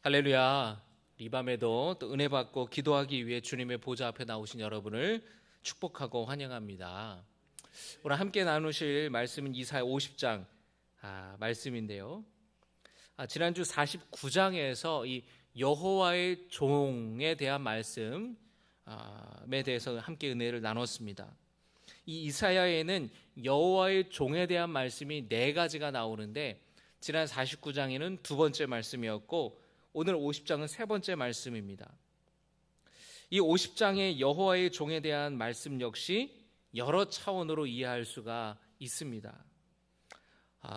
할렐루야. 이 밤에도 또 은혜 받고 기도하기 위해 주님의 보좌 앞에 나오신 여러분을 축복하고 환영합니다. 오늘 함께 나누실 말씀은 이사야 50장 말씀인데요. 지난주 49장에서 이 여호와의 종에 대한 말씀에 대해서 함께 은혜를 나눴습니다. 이 이사야에는 여호와의 종에 대한 말씀이 4가지가 나오는데, 지난 49장에는 두 번째 말씀이었고 오늘 50장은 세 번째 말씀입니다. 이 50장의 여호와의 종에 대한 말씀 역시 여러 차원으로 이해할 수가 있습니다.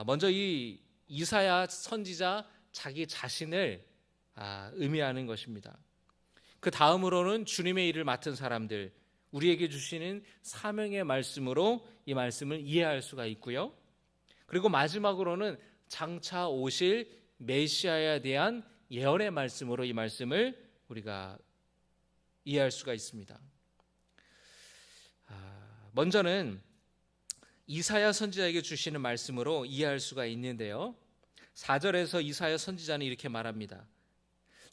먼저 이 이사야 선지자 자기 자신을 의미하는 것입니다. 그 다음으로는 주님의 일을 맡은 사람들, 우리에게 주시는 사명의 말씀으로 이 말씀을 이해할 수가 있고요. 그리고 마지막으로는 장차 오실 메시아에 대한 예언의 말씀으로 이 말씀을 우리가 이해할 수가 있습니다. 먼저는 이사야 선지자에게 주시는 말씀으로 이해할 수가 있는데요. 4절에서 이사야 선지자는 이렇게 말합니다.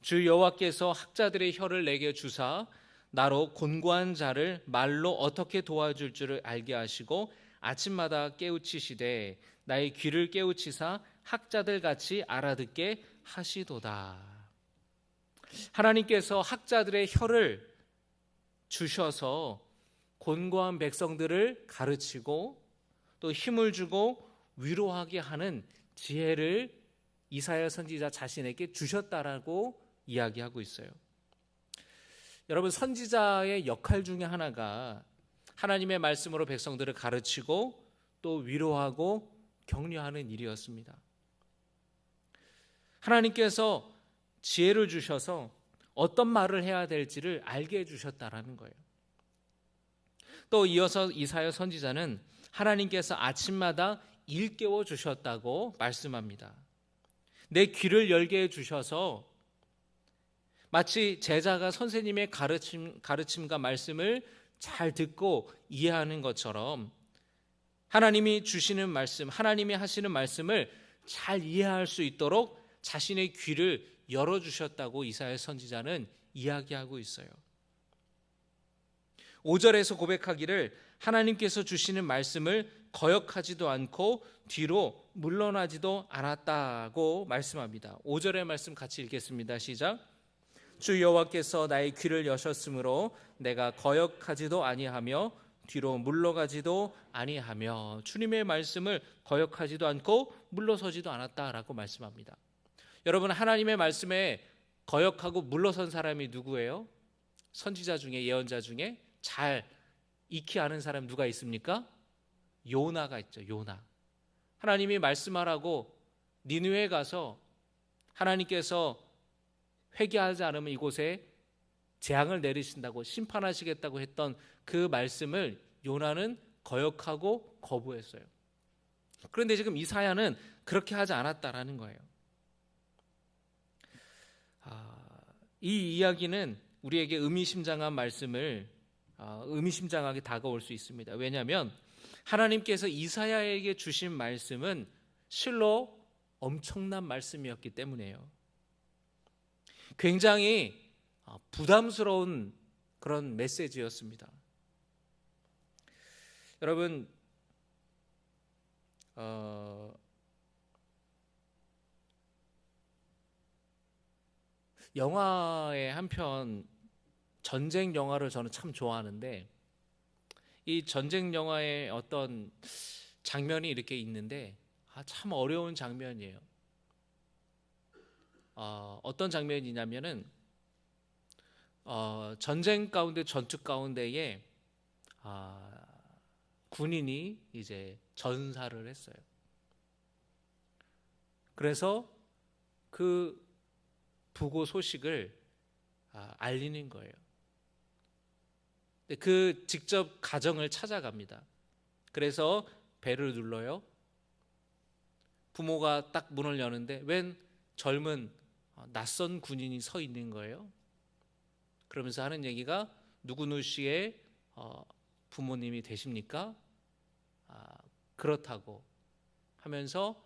주 여호와께서 학자들의 혀를 내게 주사 나로 곤고한 자를 말로 어떻게 도와줄 줄을 알게 하시고 아침마다 깨우치시되 나의 귀를 깨우치사 학자들 같이 알아듣게 하시도다. 하나님께서 학자들의 혀를 주셔서 곤고한 백성들을 가르치고 또 힘을 주고 위로하게 하는 지혜를 이사야 선지자 자신에게 주셨다라고 이야기하고 있어요. 여러분, 선지자의 역할 중에 하나가 하나님의 말씀으로 백성들을 가르치고 또 위로하고 격려하는 일이었습니다. 하나님께서 지혜를 주셔서 어떤 말을 해야 될지를 알게 해주셨다라는 거예요. 또 이어서 이사야 선지자는 하나님께서 아침마다 일깨워 주셨다고 말씀합니다. 내 귀를 열게 해주셔서 마치 제자가 선생님의 가르침과 말씀을 잘 듣고 이해하는 것처럼 하나님이 주시는 말씀, 하나님이 하시는 말씀을 잘 이해할 수 있도록 자신의 귀를 열어주셨다고 이사야 선지자는 이야기하고 있어요. 5절에서 고백하기를 하나님께서 주시는 말씀을 거역하지도 않고 뒤로 물러나지도 않았다고 말씀합니다. 5절의 말씀 같이 읽겠습니다. 시작. 주 여호와께서 나의 귀를 여셨으므로 내가 거역하지도 아니하며 뒤로 물러가지도 아니하며, 주님의 말씀을 거역하지도 않고 물러서지도 않았다라고 말씀합니다. 여러분, 하나님의 말씀에 거역하고 물러선 사람이 누구예요? 선지자 중에, 예언자 중에 잘 익히 아는 사람 누가 있습니까? 요나가 있죠. 요나. 하나님이 말씀하라고 니느웨에 가서 하나님께서 회개하지 않으면 이곳에 재앙을 내리신다고, 심판하시겠다고 했던 그 말씀을 요나는 거역하고 거부했어요. 그런데 지금 이사야는 그렇게 하지 않았다라는 거예요. 이 이야기는 우리에게 의미심장한 말씀을 의미심장하게 다가올 수 있습니다. 왜냐하면 하나님께서 이사야에게 주신 말씀은 실로 엄청난 말씀이었기 때문이에요. 굉장히 부담스러운 그런 메시지였습니다. 여러분, 영화의 한 편, 전쟁 영화를 저는 참 좋아하는데, 이 전쟁 영화의 어떤 장면이 이렇게 있는데 참 어려운 장면이에요. 어떤 장면이냐면은 전쟁 가운데, 전투 가운데에 군인이 이제 전사를 했어요. 그래서 그 부고 소식을 알리는 거예요. 그 직접 가정을 찾아갑니다. 그래서 배를 눌러요. 부모가 딱 문을 여는데 웬 젊은 낯선 군인이 서 있는 거예요. 그러면서 하는 얘기가 누구누구 씨의 부모님이 되십니까? 그렇다고 하면서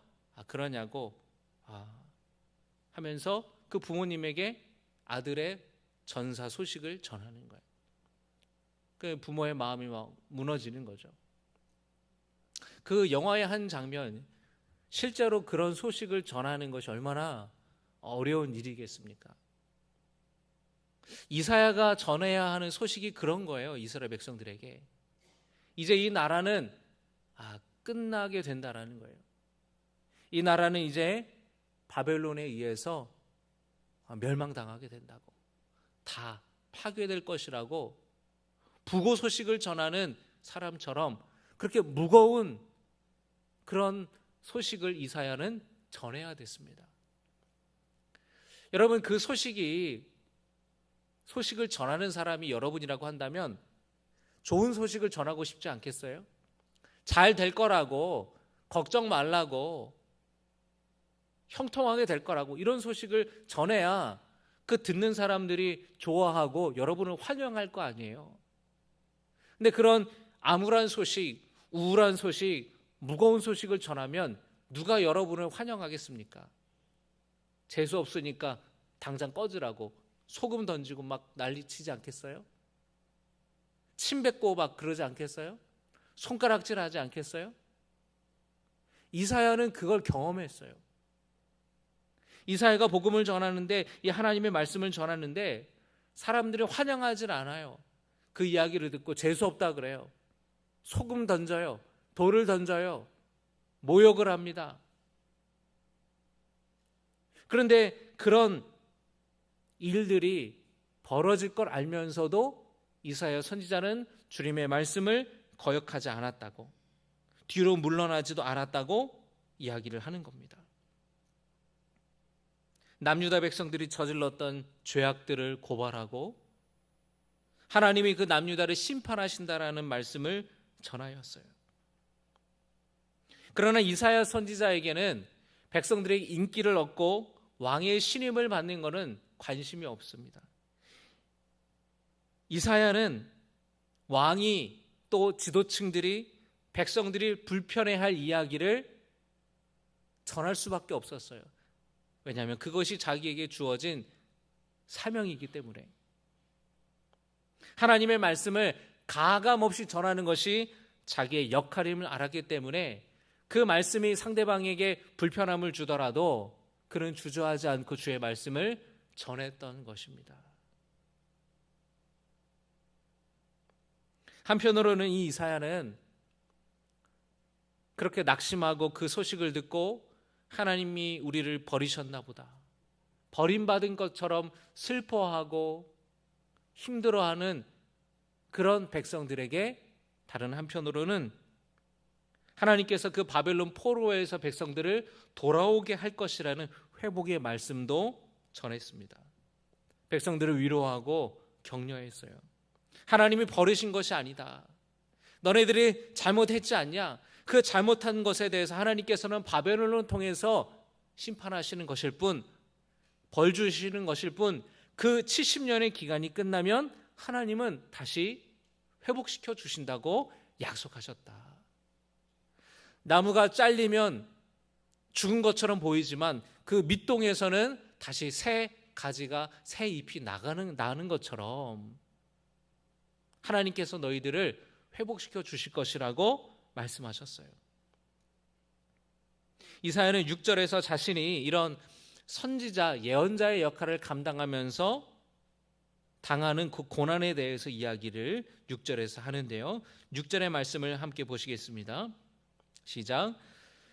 그러냐고 하면서 그 부모님에게 아들의 전사 소식을 전하는 거예요. 그 부모의 마음이 막 무너지는 거죠. 그 영화의 한 장면, 실제로 그런 소식을 전하는 것이 얼마나 어려운 일이겠습니까? 이사야가 전해야 하는 소식이 그런 거예요. 이스라엘 백성들에게 이제 이 나라는 끝나게 된다라는 거예요. 이 나라는 이제 바벨론에 의해서 멸망당하게 된다고, 다 파괴될 것이라고 부고 소식을 전하는 사람처럼 그렇게 무거운 그런 소식을 이사야는 전해야 됐습니다. 여러분, 그 소식을 전하는 사람이 여러분이라고 한다면 좋은 소식을 전하고 싶지 않겠어요? 잘 될 거라고, 걱정 말라고, 형통하게 될 거라고, 이런 소식을 전해야 그 듣는 사람들이 좋아하고 여러분을 환영할 거 아니에요. 근데 그런 암울한 소식, 우울한 소식, 무거운 소식을 전하면 누가 여러분을 환영하겠습니까? 재수 없으니까 당장 꺼지라고 소금 던지고 막 난리치지 않겠어요? 침 뱉고 막 그러지 않겠어요? 손가락질 하지 않겠어요? 이사야는 그걸 경험했어요. 이사야가 복음을 전하는데, 이 하나님의 말씀을 전하는데 사람들이 환영하질 않아요. 그 이야기를 듣고 재수없다 그래요. 소금 던져요. 돌을 던져요. 모욕을 합니다. 그런데 그런 일들이 벌어질 걸 알면서도 이사야 선지자는 주님의 말씀을 거역하지 않았다고, 뒤로 물러나지도 않았다고 이야기를 하는 겁니다. 남유다 백성들이 저질렀던 죄악들을 고발하고 하나님이 그 남유다를 심판하신다라는 말씀을 전하였어요. 그러나 이사야 선지자에게는 백성들의 인기를 얻고 왕의 신임을 받는 것은 관심이 없습니다. 이사야는 왕이 또 지도층들이, 백성들이 불편해할 이야기를 전할 수밖에 없었어요. 왜냐하면 그것이 자기에게 주어진 사명이기 때문에. 하나님의 말씀을 가감없이 전하는 것이 자기의 역할임을 알았기 때문에 그 말씀이 상대방에게 불편함을 주더라도 그는 주저하지 않고 주의 말씀을 전했던 것입니다. 한편으로는 이 이사야는 그렇게 낙심하고 그 소식을 듣고 하나님이 우리를 버리셨나 보다, 버림받은 것처럼 슬퍼하고 힘들어하는 그런 백성들에게 다른 한편으로는 하나님께서 그 바벨론 포로에서 백성들을 돌아오게 할 것이라는 회복의 말씀도 전했습니다. 백성들을 위로하고 격려했어요. 하나님이 버리신 것이 아니다. 너네들이 잘못했지 않냐? 그 잘못한 것에 대해서 하나님께서는 바벨론을 통해서 심판하시는 것일 뿐, 벌 주시는 것일 뿐, 그 70년의 기간이 끝나면 하나님은 다시 회복시켜 주신다고 약속하셨다. 나무가 잘리면 죽은 것처럼 보이지만 그 밑동에서는 다시 새 가지가, 새 잎이 나는 것처럼 하나님께서 너희들을 회복시켜 주실 것이라고 말씀하셨어요. 이사야는 6절에서 자신이 이런 선지자, 예언자의 역할을 감당하면서 당하는 그 고난에 대해서 이야기를 6절에서 하는데요. 6절의 말씀을 함께 보시겠습니다. 시작.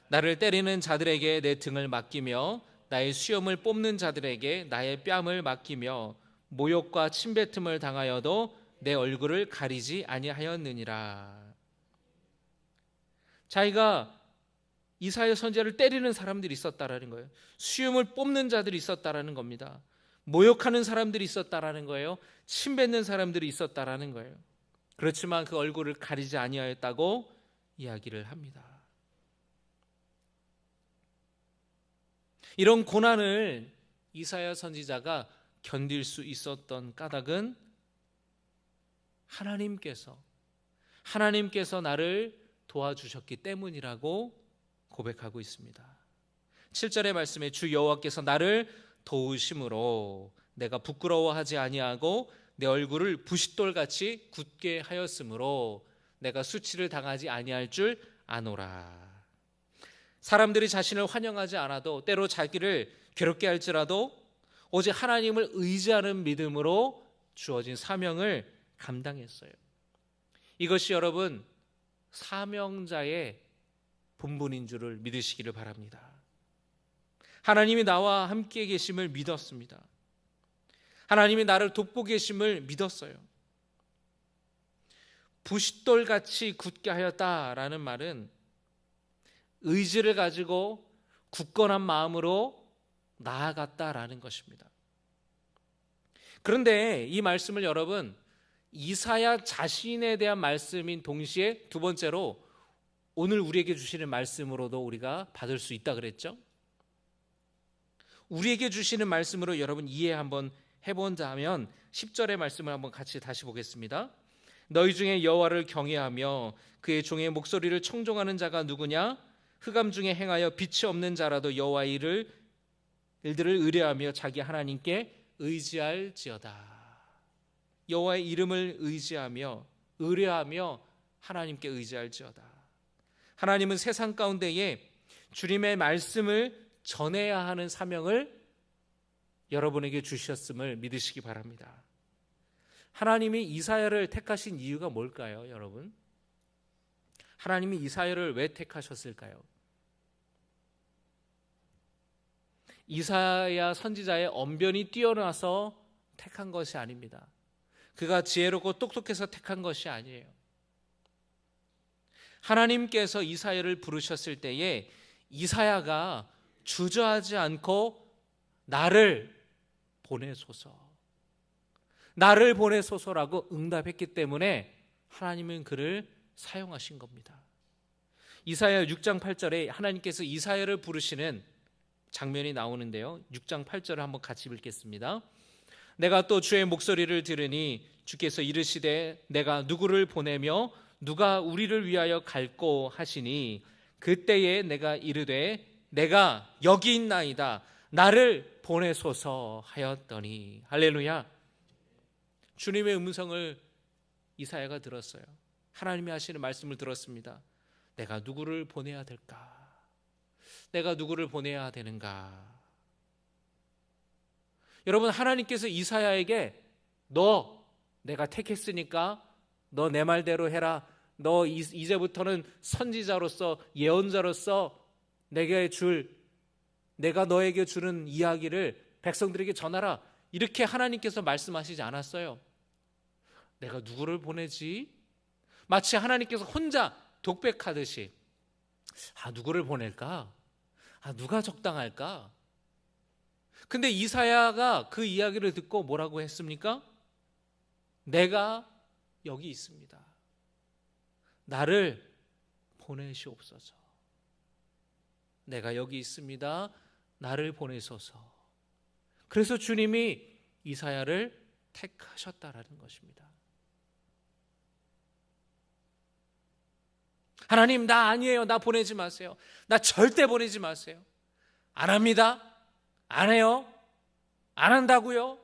나를 때리는 자들에게 내 등을 맡기며 나의 수염을 뽑는 자들에게 나의 뺨을 맡기며 모욕과 침뱉음을 당하여도 내 얼굴을 가리지 아니하였느니라. 자기가 이사야 선지자를 때리는 사람들이 있었다라는 거예요. 수염을 뽑는 자들이 있었다라는 겁니다. 모욕하는 사람들이 있었다라는 거예요. 침뱉는 사람들이 있었다라는 거예요. 그렇지만 그 얼굴을 가리지 아니하였다고 이야기를 합니다. 이런 고난을 이사야 선지자가 견딜 수 있었던 까닭은 하나님께서 나를 도와주셨기 때문이라고 고백하고 있습니다. 7절의 말씀에 주 여호와께서 나를 도우심으로 내가 부끄러워하지 아니하고 내 얼굴을 부싯돌같이 굳게 하였으므로 내가 수치를 당하지 아니할 줄 아노라. 사람들이 자신을 환영하지 않아도 때로 자기를 괴롭게 할지라도 오직 하나님을 의지하는 믿음으로 주어진 사명을 감당했어요. 이것이 여러분 사명자의 본분인 줄을 믿으시기를 바랍니다. 하나님이 나와 함께 계심을 믿었습니다. 하나님이 나를 돕고 계심을 믿었어요. 부싯돌같이 굳게 하였다라는 말은 의지를 가지고 굳건한 마음으로 나아갔다라는 것입니다. 그런데 이 말씀을 여러분 이사야 자신에 대한 말씀인 동시에 두 번째로 오늘 우리에게 주시는 말씀으로도 우리가 받을 수 있다 그랬죠. 우리에게 주시는 말씀으로 여러분 이해 한번 해본다면 10절의 말씀을 한번 같이 다시 보겠습니다. 너희 중에 여호와를 경외하며 그의 종의 목소리를 청종하는 자가 누구냐? 흑암 중에 행하여 빛이 없는 자라도 여호와의 일들을 의뢰하며 자기 하나님께 의지할지어다. 여호와의 이름을 의지하며 의뢰하며 하나님께 의지할지어다. 하나님은 세상 가운데에 주님의 말씀을 전해야 하는 사명을 여러분에게 주셨음을 믿으시기 바랍니다. 하나님이 이사야를 택하신 이유가 뭘까요, 여러분? 하나님이 이사야를 왜 택하셨을까요? 이사야 선지자의 언변이 뛰어나서 택한 것이 아닙니다. 그가 지혜롭고 똑똑해서 택한 것이 아니에요. 하나님께서 이사야를 부르셨을 때에 이사야가 주저하지 않고 나를 보내소서라고 응답했기 때문에 하나님은 그를 사용하신 겁니다. 이사야 6장 8절에 하나님께서 이사야를 부르시는 장면이 나오는데요. 6장 8절을 한번 같이 읽겠습니다. 내가 또 주의 목소리를 들으니 주께서 이르시되 내가 누구를 보내며 누가 우리를 위하여 갈꼬 하시니 그때에 내가 이르되 내가 여기 있나이다 나를 보내소서 하였더니. 할렐루야. 주님의 음성을 이사야가 들었어요. 하나님이 하시는 말씀을 들었습니다. 내가 누구를 보내야 될까? 내가 누구를 보내야 되는가? 여러분, 하나님께서 이사야에게 너 내가 택했으니까 너 내 말대로 해라. 너 이제부터는 선지자로서 예언자로서 내가 너에게 주는 이야기를 백성들에게 전하라. 이렇게 하나님께서 말씀하시지 않았어요. 내가 누구를 보내지? 마치 하나님께서 혼자 독백하듯이 누구를 보낼까? 누가 적당할까? 근데 이사야가 그 이야기를 듣고 뭐라고 했습니까? 내가 여기 있습니다. 나를 보내시옵소서. 내가 여기 있습니다. 나를 보내소서. 그래서 주님이 이사야를 택하셨다라는 것입니다. 하나님, 나 아니에요. 나 보내지 마세요. 나 절대 보내지 마세요. 안 합니다. 안 해요. 안 한다고요.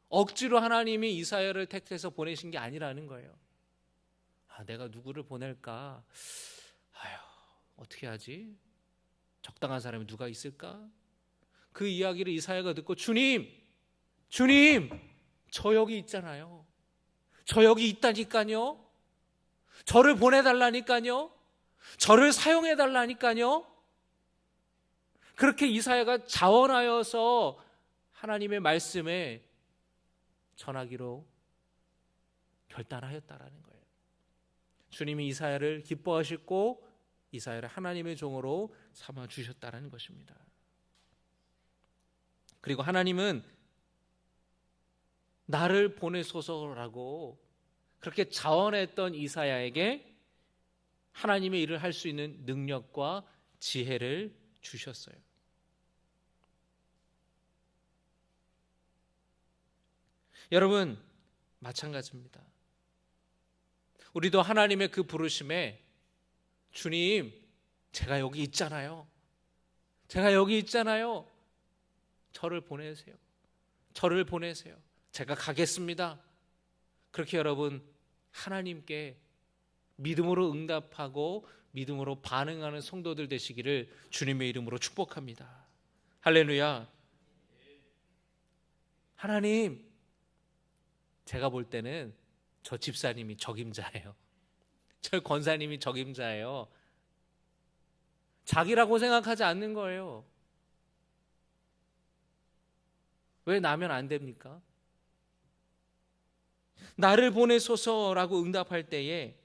억지로 하나님이 이사야를 택해서 보내신 게 아니라는 거예요. 내가 누구를 보낼까? 어떻게 하지? 적당한 사람이 누가 있을까? 그 이야기를 이사야가 듣고 주님, 저 여기 있잖아요. 저 여기 있다니까요. 저를 보내달라니까요. 저를 사용해달라니까요. 그렇게 이사야가 자원하여서 하나님의 말씀에 전하기로 결단하였다라는 거예요. 주님이 이사야를 기뻐하시고 이사야를 하나님의 종으로 삼아 주셨다라는 것입니다. 그리고 하나님은 나를 보내소서라고 그렇게 자원했던 이사야에게 하나님의 일을 할 수 있는 능력과 지혜를 주셨어요. 여러분, 마찬가지입니다. 우리도 하나님의 그 부르심에 주님, 제가 여기 있잖아요. 저를 보내세요. 저를 보내세요. 제가 가겠습니다. 그렇게 여러분 하나님께 믿음으로 응답하고 믿음으로 반응하는 성도들 되시기를 주님의 이름으로 축복합니다. 할렐루야. 하나님, 제가 볼 때는 저 집사님이 적임자예요. 저 권사님이 적임자예요. 자기라고 생각하지 않는 거예요. 왜 나면 안 됩니까? 나를 보내소서라고 응답할 때에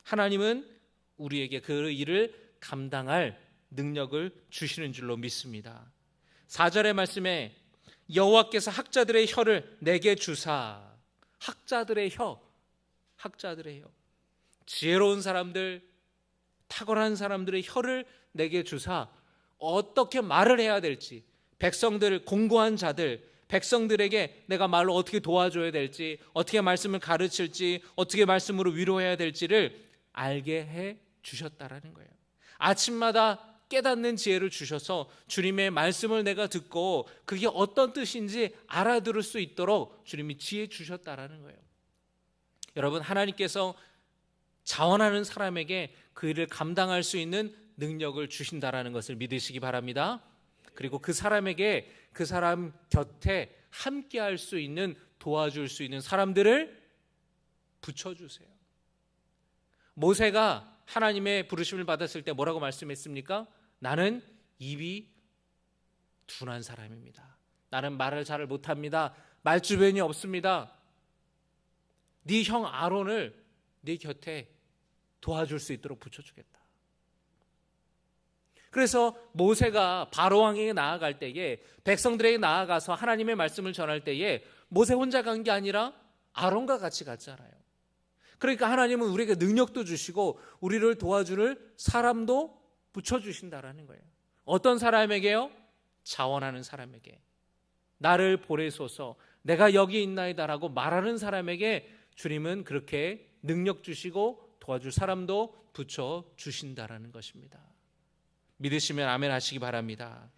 하나님은 우리에게 그 일을 감당할 능력을 주시는 줄로 믿습니다. 4절의 말씀에 여호와께서 학자들의 혀를 내게 주사, 학자들의 혀, 지혜로운 사람들, 탁월한 사람들의 혀를 내게 주사 어떻게 말을 해야 될지, 백성들, 공고한 자들, 백성들에게 내가 말로 어떻게 도와줘야 될지, 어떻게 말씀을 가르칠지, 어떻게 말씀으로 위로해야 될지를 알게 해 주셨다라는 거예요. 아침마다 깨닫는 지혜를 주셔서 주님의 말씀을 내가 듣고 그게 어떤 뜻인지 알아들을 수 있도록 주님이 지혜 주셨다라는 거예요. 여러분, 하나님께서 자원하는 사람에게 그 일을 감당할 수 있는 능력을 주신다라는 것을 믿으시기 바랍니다. 그리고 그 사람에게 그 사람 곁에 함께 할 수 있는, 도와줄 수 있는 사람들을 붙여주세요. 모세가 하나님의 부르심을 받았을 때 뭐라고 말씀했습니까? 나는 입이 둔한 사람입니다. 나는 말을 잘 못합니다. 말주변이 없습니다. 네 형 아론을 네 곁에 도와줄 수 있도록 붙여주겠다. 그래서 모세가 바로왕에게 나아갈 때에, 백성들에게 나아가서 하나님의 말씀을 전할 때에 모세 혼자 간 게 아니라 아론과 같이 갔잖아요. 그러니까 하나님은 우리에게 능력도 주시고 우리를 도와줄 사람도 붙여주신다라는 거예요. 어떤 사람에게요? 자원하는 사람에게. 나를 보내소서, 내가 여기 있나이다라고 말하는 사람에게 주님은 그렇게 능력 주시고 도와줄 사람도 붙여주신다라는 것입니다. 믿으시면 아멘 하시기 바랍니다.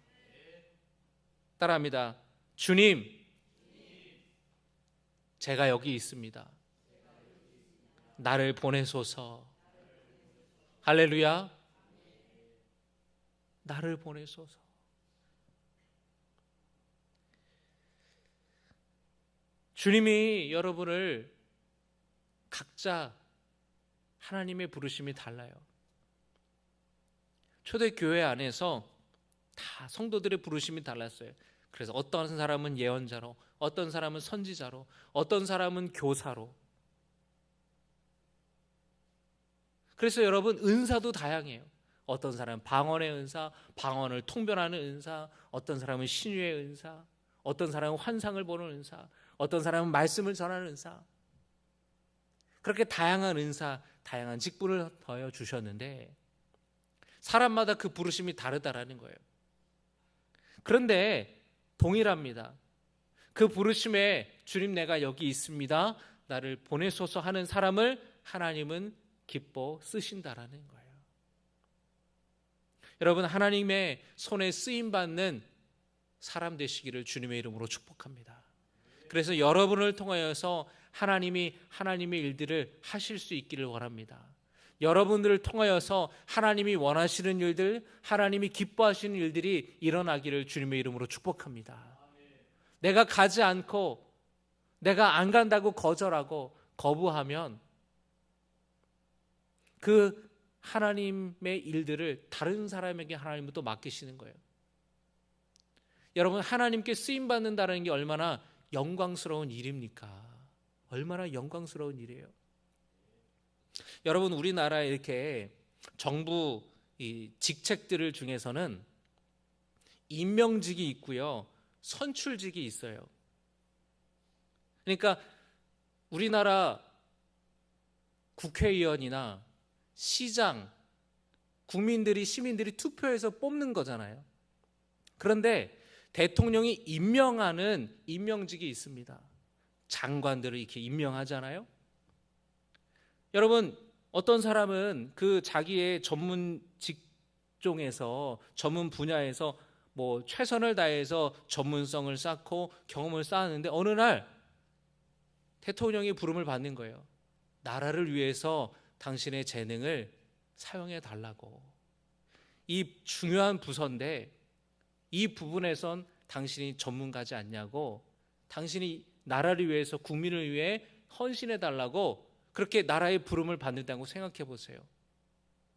따라합니다. 주님, 제가 여기 있습니다. 나를 보내소서. 할렐루야. 나를 보내소서. 주님이 여러분을 각자 하나님의 부르심이 달라요. 초대교회 안에서 다 성도들의 부르심이 달랐어요. 그래서 어떤 사람은 예언자로, 어떤 사람은 선지자로, 어떤 사람은 교사로. 그래서 여러분, 은사도 다양해요. 어떤 사람은 방언의 은사, 방언을 통변하는 은사, 어떤 사람은 신유의 은사, 어떤 사람은 환상을 보는 은사, 어떤 사람은 말씀을 전하는 은사. 그렇게 다양한 은사, 다양한 직분을 더해 주셨는데 사람마다 그 부르심이 다르다라는 거예요. 그런데 동일합니다. 그 부르심에 주님, 내가 여기 있습니다, 나를 보내소서 하는 사람을 하나님은 기뻐 쓰신다라는 거예요. 여러분, 하나님의 손에 쓰임받는 사람 되시기를 주님의 이름으로 축복합니다. 그래서 여러분을 통하여서 하나님이 하나님의 일들을 하실 수 있기를 원합니다. 여러분들을 통하여서 하나님이 원하시는 일들, 하나님이 기뻐하시는 일들이 일어나기를 주님의 이름으로 축복합니다. 내가 가지 않고, 내가 안 간다고 거절하고 거부하면 그 하나님의 일들을 다른 사람에게 하나님은 또 맡기시는 거예요. 여러분, 하나님께 쓰임받는다는 게 얼마나 영광스러운 일입니까? 얼마나 영광스러운 일이에요. 여러분, 우리나라에 이렇게 정부 이 직책들 중에서는 임명직이 있고요, 선출직이 있어요. 그러니까 우리나라 국회의원이나 시장, 시민들이 투표해서 뽑는 거잖아요. 그런데 대통령이 임명하는 임명직이 있습니다. 장관들을 이렇게 임명하잖아요. 여러분, 어떤 사람은 그 자기의 전문 직종에서, 전문 분야에서 뭐 최선을 다해서 전문성을 쌓고 경험을 쌓았는데 어느 날 대통령이 부름을 받는 거예요. 나라를 위해서 당신의 재능을 사용해 달라고. 이 중요한 부서인데 이 부분에선 당신이 전문가지 않냐고, 당신이 나라를 위해서 국민을 위해 헌신해 달라고 그렇게 나라의 부름을 받는다고 생각해 보세요.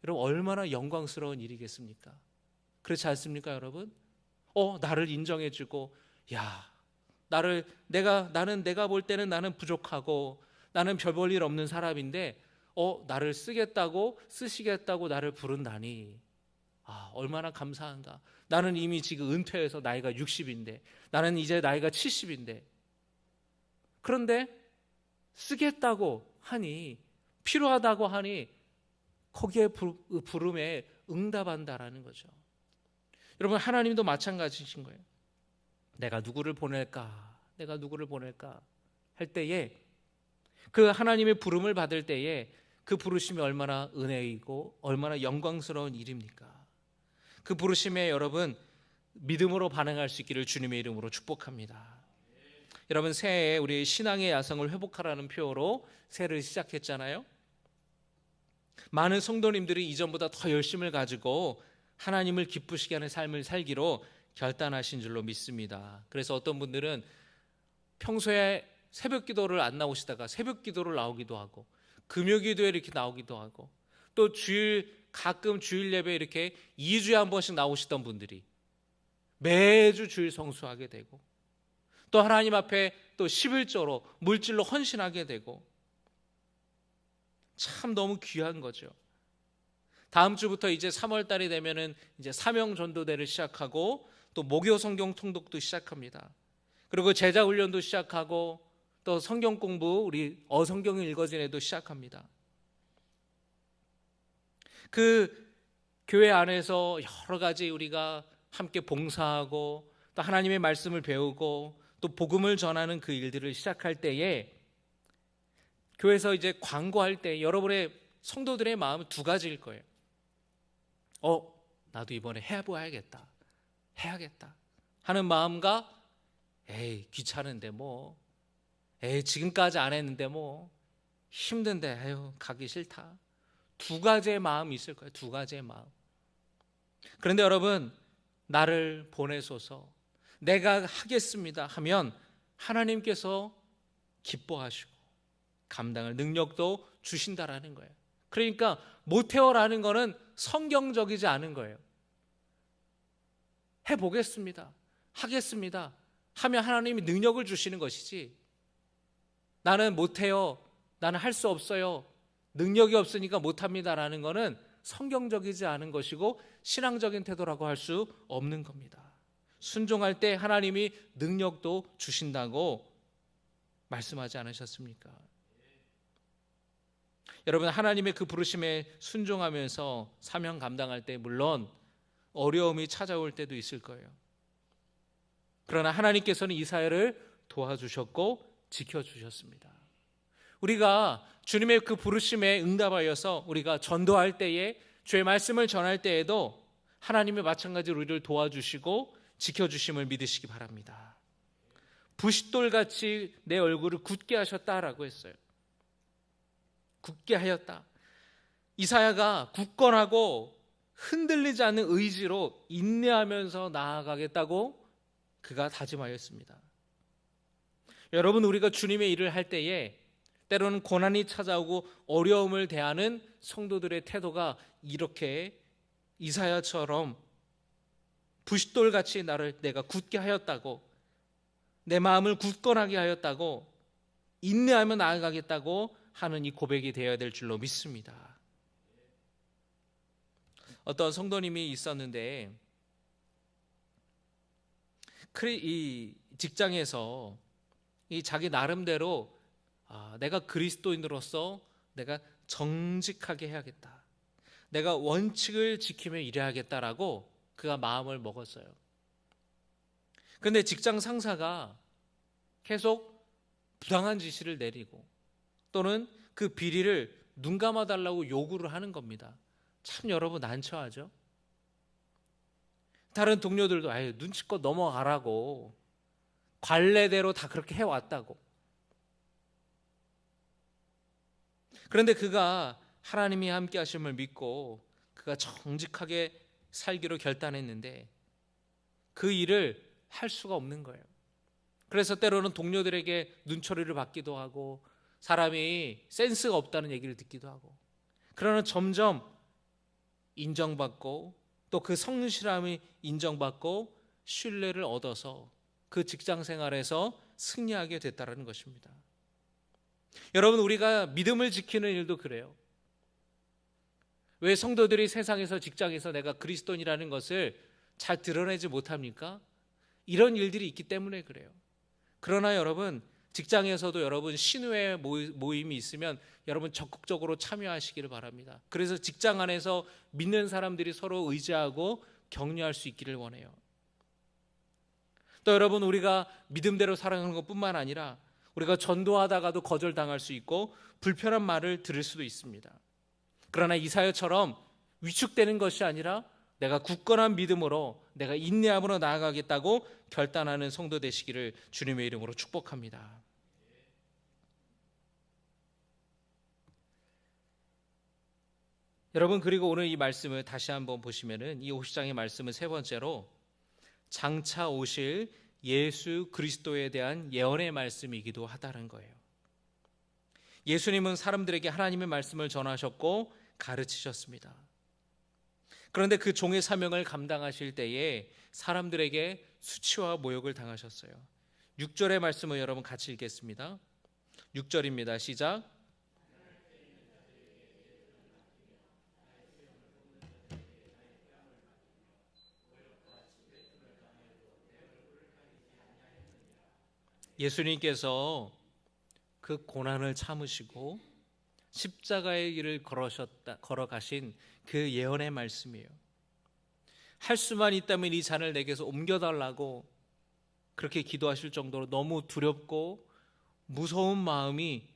여러분 얼마나 영광스러운 일이겠습니까? 그렇지 않습니까, 여러분? 나를 인정해 주고, 야, 나는 내가 볼 때는 나는 부족하고 나는 별 볼 일 없는 사람인데 나를 쓰시겠다고 나를 부른다니. 얼마나 감사한가. 나는 이미 지금 은퇴해서 나이가 60인데, 나는 이제 나이가 70인데, 그런데 쓰겠다고 하니, 필요하다고 하니 거기에 부름에 응답한다라는 거죠. 여러분 하나님도 마찬가지신 거예요. 내가 누구를 보낼까 할 때에, 그 하나님의 부름을 받을 때에 그 부르심이 얼마나 은혜이고 얼마나 영광스러운 일입니까? 그 부르심에 여러분 믿음으로 반응할 수 있기를 주님의 이름으로 축복합니다. 여러분 새해에 우리 신앙의 야성을 회복하라는 표어로 새해를 시작했잖아요. 많은 성도님들이 이전보다 더 열심을 가지고 하나님을 기쁘시게 하는 삶을 살기로 결단하신 줄로 믿습니다. 그래서 어떤 분들은 평소에 새벽 기도를 안 나오시다가 새벽 기도를 나오기도 하고, 금요 기도에 이렇게 나오기도 하고, 또 가끔 주일 예배 이렇게 2주에 한 번씩 나오시던 분들이 매주 주일 성수하게 되고, 또 하나님 앞에 또 11조로 물질로 헌신하게 되고, 참 너무 귀한 거죠. 다음 주부터 이제 3월 달이 되면은 이제 사명 전도대를 시작하고, 또 목요 성경 통독도 시작합니다. 그리고 제자 훈련도 시작하고, 또 성경 공부, 우리 어성경 읽어진애도 시작합니다. 그 교회 안에서 여러 가지 우리가 함께 봉사하고 또 하나님의 말씀을 배우고 또 복음을 전하는 그 일들을 시작할 때에, 교회에서 이제 광고할 때 여러분의 성도들의 마음은 두 가지일 거예요. 나도 이번에 해야겠다 하는 마음과, 귀찮은데 지금까지 안 했는데 힘든데 가기 싫다. 두 가지의 마음이 있을 거예요. 두 가지의 마음. 그런데 여러분, 나를 보내소서, 내가 하겠습니다 하면 하나님께서 기뻐하시고 감당할 능력도 주신다라는 거예요. 그러니까 못해요라는 거는 성경적이지 않은 거예요. 해보겠습니다, 하겠습니다 하면 하나님이 능력을 주시는 것이지, 나는 못해요, 나는 할 수 없어요, 능력이 없으니까 못합니다라는 거는 성경적이지 않은 것이고 신앙적인 태도라고 할 수 없는 겁니다. 순종할 때 하나님이 능력도 주신다고 말씀하지 않으셨습니까? 여러분, 하나님의 그 부르심에 순종하면서 사명 감당할 때 물론 어려움이 찾아올 때도 있을 거예요. 그러나 하나님께서는 이 사회를 도와주셨고 지켜주셨습니다. 우리가 주님의 그 부르심에 응답하여서 우리가 전도할 때에, 주의 말씀을 전할 때에도 하나님이 마찬가지로 우리를 도와주시고 지켜주심을 믿으시기 바랍니다. 부싯돌같이 내 얼굴을 굳게 하셨다라고 했어요. 굳게 하였다. 이사야가 굳건하고 흔들리지 않는 의지로 인내하면서 나아가겠다고 그가 다짐하였습니다. 여러분, 우리가 주님의 일을 할 때에 때로는 고난이 찾아오고 어려움을 대하는 성도들의 태도가 이렇게 이사야처럼 부싯돌같이 내가 굳게 하였다고, 내 마음을 굳건하게 하였다고, 인내하며 나아가겠다고 하는 이 고백이 되어야 될 줄로 믿습니다. 어떤 성도님이 있었는데, 이 직장에서 이 자기 나름대로 내가 그리스도인으로서 내가 정직하게 해야겠다, 내가 원칙을 지키며 일해야겠다라고 그가 마음을 먹었어요. 그런데 직장 상사가 계속 부당한 지시를 내리고 또는 그 비리를 눈 감아달라고 요구를 하는 겁니다. 참 여러분 난처하죠. 다른 동료들도 아유 눈치껏 넘어가라고, 관례대로 다 그렇게 해왔다고. 그런데 그가 하나님이 함께 하심을 믿고 그가 정직하게 살기로 결단했는데 그 일을 할 수가 없는 거예요. 그래서 때로는 동료들에게 눈초리를 받기도 하고 사람이 센스가 없다는 얘기를 듣기도 하고, 그러나 점점 인정받고 또 그 성실함이 인정받고 신뢰를 얻어서 그 직장 생활에서 승리하게 됐다는 것입니다. 여러분, 우리가 믿음을 지키는 일도 그래요. 왜 성도들이 세상에서, 직장에서 내가 그리스도인이라는 것을 잘 드러내지 못합니까? 이런 일들이 있기 때문에 그래요. 그러나 여러분, 직장에서도 여러분 신우회 모임이 있으면 여러분 적극적으로 참여하시기를 바랍니다. 그래서 직장 안에서 믿는 사람들이 서로 의지하고 격려할 수 있기를 원해요. 또 여러분, 우리가 믿음대로 살아가는 것뿐만 아니라 우리가 전도하다가도 거절당할 수 있고 불편한 말을 들을 수도 있습니다. 그러나 이사야처럼 위축되는 것이 아니라 내가 굳건한 믿음으로, 내가 인내함으로 나아가겠다고 결단하는 성도 되시기를 주님의 이름으로 축복합니다. 여러분, 그리고 오늘 이 말씀을 다시 한번 보시면은 이 50장의 말씀은 세 번째로 장차 오실 예수 그리스도에 대한 예언의 말씀이기도 하다는 거예요. 예수님은 사람들에게 하나님의 말씀을 전하셨고 가르치셨습니다. 그런데 그 종의 사명을 감당하실 때에 사람들에게 수치와 모욕을 당하셨어요. 6절의 말씀을 여러분 같이 읽겠습니다. 6절입니다. 시작. 예수님께서 그 고난을 참으시고 십자가의 길을 걸어가신 그 예언의 말씀이에요. 할 수만 있다면 이 잔을 내게서 옮겨달라고 그렇게 기도하실 정도로 너무 두렵고 무서운 마음이,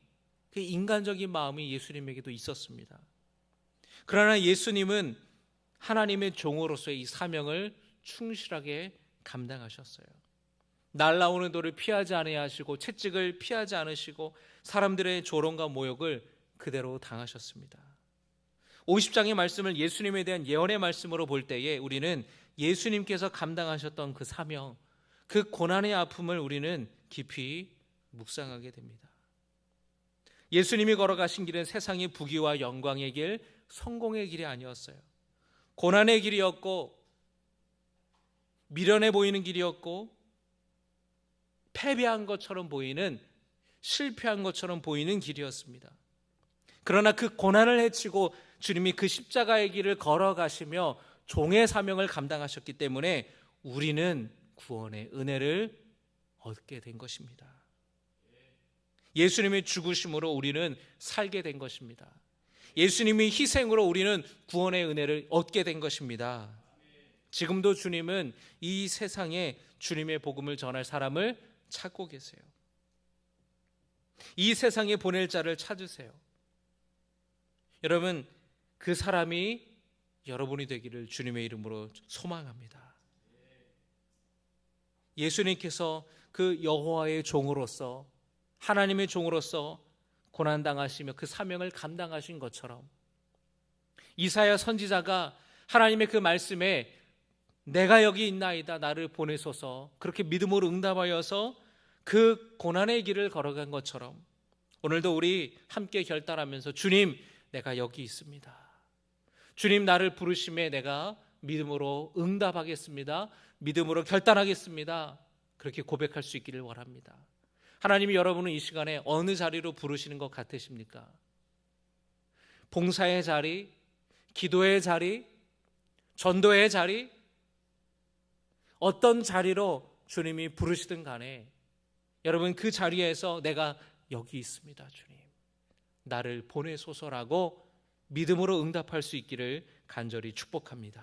그 인간적인 마음이 예수님에게도 있었습니다. 그러나 예수님은 하나님의 종으로서의 이 사명을 충실하게 감당하셨어요. 날라오는 돌을 피하지 아니하시고 채찍을 피하지 않으시고 사람들의 조롱과 모욕을 그대로 당하셨습니다. 50장의 말씀을 예수님에 대한 예언의 말씀으로 볼 때에 우리는 예수님께서 감당하셨던 그 사명, 그 고난의 아픔을 우리는 깊이 묵상하게 됩니다. 예수님이 걸어가신 길은 세상의 부귀와 영광의 길, 성공의 길이 아니었어요. 고난의 길이었고 미련해 보이는 길이었고 패배한 것처럼 보이는, 실패한 것처럼 보이는 길이었습니다. 그러나 그 고난을 헤치고 주님이 그 십자가의 길을 걸어가시며 종의 사명을 감당하셨기 때문에 우리는 구원의 은혜를 얻게 된 것입니다. 예수님의 죽으심으로 우리는 살게 된 것입니다. 예수님의 희생으로 우리는 구원의 은혜를 얻게 된 것입니다. 지금도 주님은 이 세상에 주님의 복음을 전할 사람을 찾고 계세요. 이 세상에 보낼 자를 찾으세요. 여러분, 그 사람이 여러분이 되기를 주님의 이름으로 소망합니다. 예수님께서 그 여호와의 종으로서, 하나님의 종으로서 고난당하시며 그 사명을 감당하신 것처럼 이사야 선지자가 하나님의 그 말씀에 내가 여기 있나이다, 나를 보내소서, 그렇게 믿음으로 응답하여서 그 고난의 길을 걸어간 것처럼 오늘도 우리 함께 결단하면서 주님, 내가 여기 있습니다. 주님, 나를 부르심에 내가 믿음으로 응답하겠습니다. 믿음으로 결단하겠습니다. 그렇게 고백할 수 있기를 원합니다. 하나님이 여러분은 이 시간에 어느 자리로 부르시는 것 같으십니까? 봉사의 자리, 기도의 자리, 전도의 자리, 어떤 자리로 주님이 부르시든 간에 여러분 그 자리에서 내가 여기 있습니다, 주님, 나를 보내소서라고 믿음으로 응답할 수 있기를 간절히 축복합니다.